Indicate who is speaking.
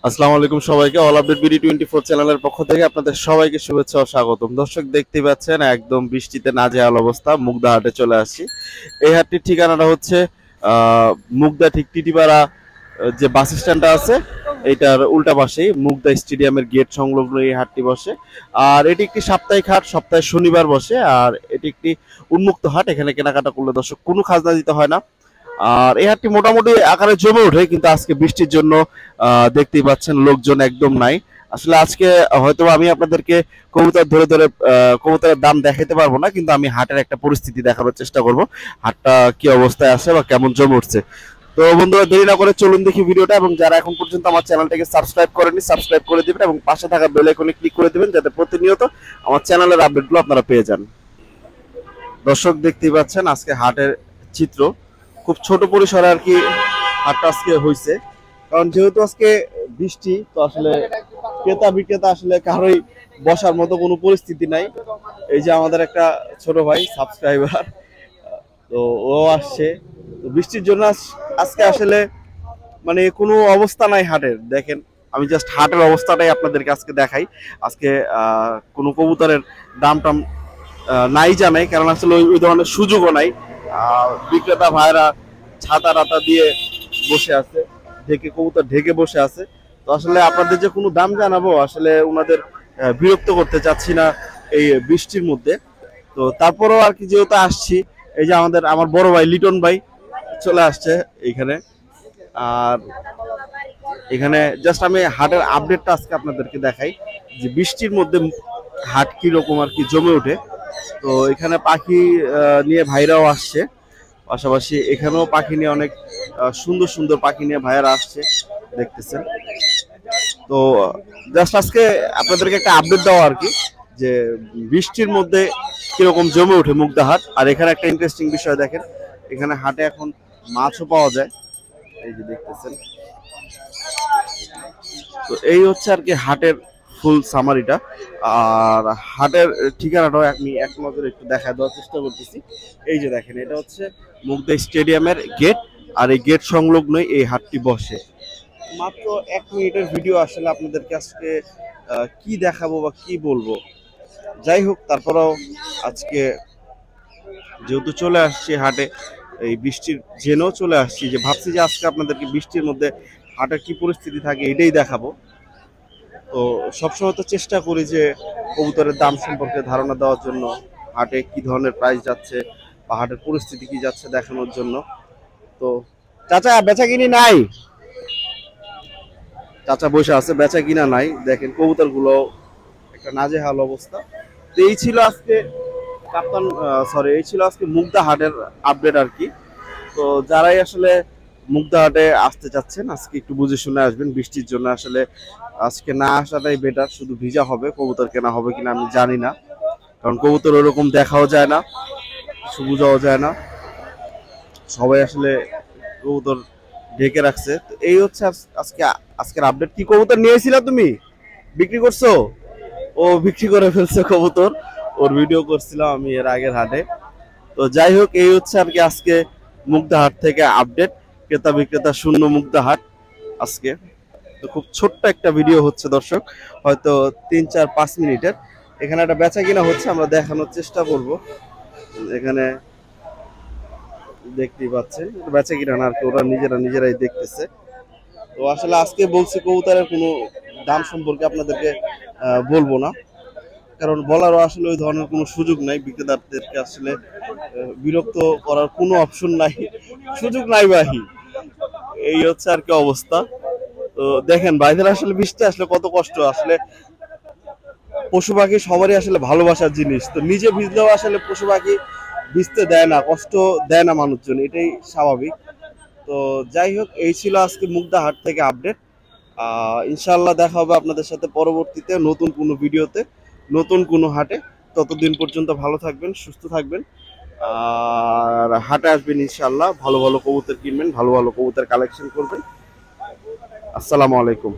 Speaker 1: আসসালামু আলাইকুম সবাইকে। অল আপডেট বিডি 24 চ্যানেলের পক্ষ থেকে আপনাদের সবাইকে শুভেচ্ছা ও স্বাগতম। দর্শক দেখতে পাচ্ছেন একদম বৃষ্টিতে নাজেহাল অবস্থা। মুগদা হাটে চলে আসছি। এই হাটটির ঠিকানাটা হচ্ছে মুগদা ঠিক টিটিপাড়া যে বাস স্ট্যান্ডটা আছে এইটার উল্টা পাশেই মুগদা স্টেডিয়ামের গেট সংলগ্ন এই হাটটি বসে। আর এটি একটি সাপ্তাহিক হাট, সপ্তাহে শনিবার বসে। আর এটি একটি উন্মুক্ত হাট, এখানে কেনাকাটা করলে দর্শক কোনো খাজনা দিতে হয় না। আর এই হাটটি মোটামুটি আকারে জমে ওঠে, কিন্তু আজকে বৃষ্টির জন্য দেখতেই পাচ্ছেন লোকজন একদম নাই। আসলে আজকে হয়তো আমি আপনাদেরকে কবুতর ধরে ধরে কবুতরের দাম দেখাতে পারবো না, কিন্তু আমি হাটের একটা পরিস্থিতি দেখানোর চেষ্টা করব, হাটটা কি অবস্থায় আছে বা কেমন জমে উঠছে। তো বন্ধুরা দেরি না করে চলুন দেখি ভিডিওটা, এবং যারা এখন পর্যন্ত আমার চ্যানেলটাকে সাবস্ক্রাইব করেনি সাবস্ক্রাইব করে দিবেন এবং পাশে থাকা বেল আইকনে ক্লিক করে দিবেন, যাতে প্রতিনিয়ত আমার চ্যানেলের আপডেটগুলো আপনারা পেয়ে যান। দর্শক দেখতেই পাচ্ছেন আজকে হাটের চিত্র, খুব ছোট পরিসরে আর কি হাটটা আজকে হয়েছে। কারণ যেহেতু আজকে বৃষ্টি, তো আসলে ক্রেতা বিক্রেতা আসলে কারোই বসার মতো কোনো পরিস্থিতি নাই। এই যে আমাদের একটা ছোট ভাই সাবস্ক্রাইবার, তো ও আসছে। তো বৃষ্টির জন্য আজকে আসলে মানে কোনো অবস্থা নাই হাটের। দেখেন আমি জাস্ট হাটের অবস্থাটাই আপনাদেরকে আজকে দেখাই। আজকে কোনো কবুতরের দাম টাম নাই জানাই, কারণ আসলে ওই ধরনের সুযোগও নাই। বিক্রেতা ভাইরা ছাতা টাতা দিয়ে বসে আছে, ঢেকে কবুতর ঢেকে বসে আছে। তো আসলে আপনাদের যে কোনো দাম জানাবো, আসলে ওনাদের বিরক্ত করতে চাচ্ছি না এই বৃষ্টির মধ্যে। তো তারপরেও আর কি যেহেতু আসছি, এই যে আমার বড় ভাই লিটন ভাই চলে আসছে এইখানে। আর এখানে জাস্ট আমি হাটের আপডেটটা আজকে আপনাদেরকে দেখাই, যে বৃষ্টির মধ্যে হাট কিরকম আর কি জমে ওঠে। তো এখানে পাখি নিয়ে ভাইরাও আসছে, পাশাপাশি এখানেও পাখি নিয়ে অনেক সুন্দর সুন্দর পাখি নিয়ে ভাইয়ারা আসছে, দেখতেছেন। তো জাস্ট আজকে আপনাদেরকে একটা আপডেট দেওয়া আর কি, যে বৃষ্টির মধ্যে কিরকম জমে ওঠে মুগদা হাট। আর এখানে একটা ইন্টারেস্টিং বিষয় দেখেন, এখানে হাটে এখন মাছও পাওয়া যায়, এই যে দেখতেছেন। তো এই হচ্ছে আর কি হাটের ফুল সামারিটা। আর হাটের ঠিকানাটাও আমি এক নজরে একটু দেখা দেওয়ার চেষ্টা করতেছি। এই যে দেখেন, এটা হচ্ছে মুগদা স্টেডিয়ামের গেট, আর এই গেট সংলগ্নই এই হাটটি বসে। মাত্র 1 মিনিটের ভিডিও, আসলে আপনাদেরকে আজকে কি দেখাবো বা কি বলবো, যাই হোক তারপরেও আজকে যেহেতু চলে আসছি হাটে, এই বৃষ্টির জেনেও চলে আসছি, যে ভাবছি যে আজকে আপনাদেরকে বৃষ্টির মধ্যে হাটের কি পরিস্থিতি থাকে এটাই দেখাবো। তো সবসময় তো চেষ্টা করি যে কবুতরের দাম সম্পর্কে ধারণা দেওয়ার জন্য, হাটে কি ধরনের প্রাইস যাচ্ছে বা হাটের পরিস্থিতি কি যাচ্ছে দেখানোর জন্য। তো চাচা বেচা কিনি নাই, চাচা বসে আছে, বেচা কিনা নাই। দেখেন কবুতর গুলো একটা নাজেহাল অবস্থা। তো এই ছিল আজকে এই ছিল আজকে মুগদা হাটের আপডেট আর কি। তো যারাই আসলে মুগদা হাটে আসতে চাচ্ছেন, আজকে একটু বুঝে শুনে আসবেন। বৃষ্টির জন্য আসলে আজকে না আসাটাই বেটার, শুধু ভিজা হবে। কবুতর কেনা হবে কিনা আমি জানি না, কারণ কবুতর ওরকম দেখাও যায় না, কিছু বোঝাও যায় না। সবাই আসলে কবুতর ঢেকে রাখছে। তো এই হচ্ছে আজকের আপডেট। কি কবুতর নিয়েছিলা তুমি, বিক্রি করছো? ও বিক্রি করে ফেলছে কবুতর, ওর ভিডিও করছিলাম আমি এর আগের হাটে। তো যাই হোক, এই হচ্ছে আর কি আজকে মুগদা হাট থেকে আপডেট, ক্রেতা বিক্রেতা শূন্য মুগদা হাট আজকে। তো খুব ছোট্ট একটা ভিডিও হচ্ছে দর্শক, হয়তো 3-4-5 মিনিটের। এখানে একটা বেচা কিনা হচ্ছে, আমরা দেখানোর চেষ্টা করব। এখানে দেখতেই পাচ্ছেন বেচা কিনা না আর কি, ওরা নিজেরাই দেখতেছে। তো আসলে আজকে বলছি কবুতরের কোনো দাম সম্পর্কে আপনাদেরকে বলবো না, কারণ বলারও আসলে ওই ধরনের কোনো সুযোগ নাই। বিক্রেতাদেরকে আসলে বিরক্ত করার কোনো অপশন নাই, সুযোগ নাই ভাই। এই হচ্ছে আর কি অবস্থা। তো দেখেন ভাইদের আসলে বৃষ্টি আসলে কত কষ্ট। আসলে পশু পাখি সবারই আসলে ভালোবাসার জিনিস, তো নিজে ভিজলেও আসলে পশু পাখি ভিজতে দেয় না, কষ্ট দেয় না মানুষজন, এটাই স্বাভাবিক। তো যাই হোক, এই ছিল আজকে মুগদা হাট থেকে আপডেট। ইনশাল্লাহ দেখা হবে আপনাদের সাথে পরবর্তীতে নতুন কোনো ভিডিওতে, নতুন কোনো হাটে। ততদিন পর্যন্ত ভালো থাকবেন, সুস্থ থাকবেন, আর হাটে আসবেন ইনশাল্লাহ। ভালো ভালো কবুতর কিনবেন, ভালো ভালো কবুতর কালেকশন করবেন। আসসালামু আলাইকুম।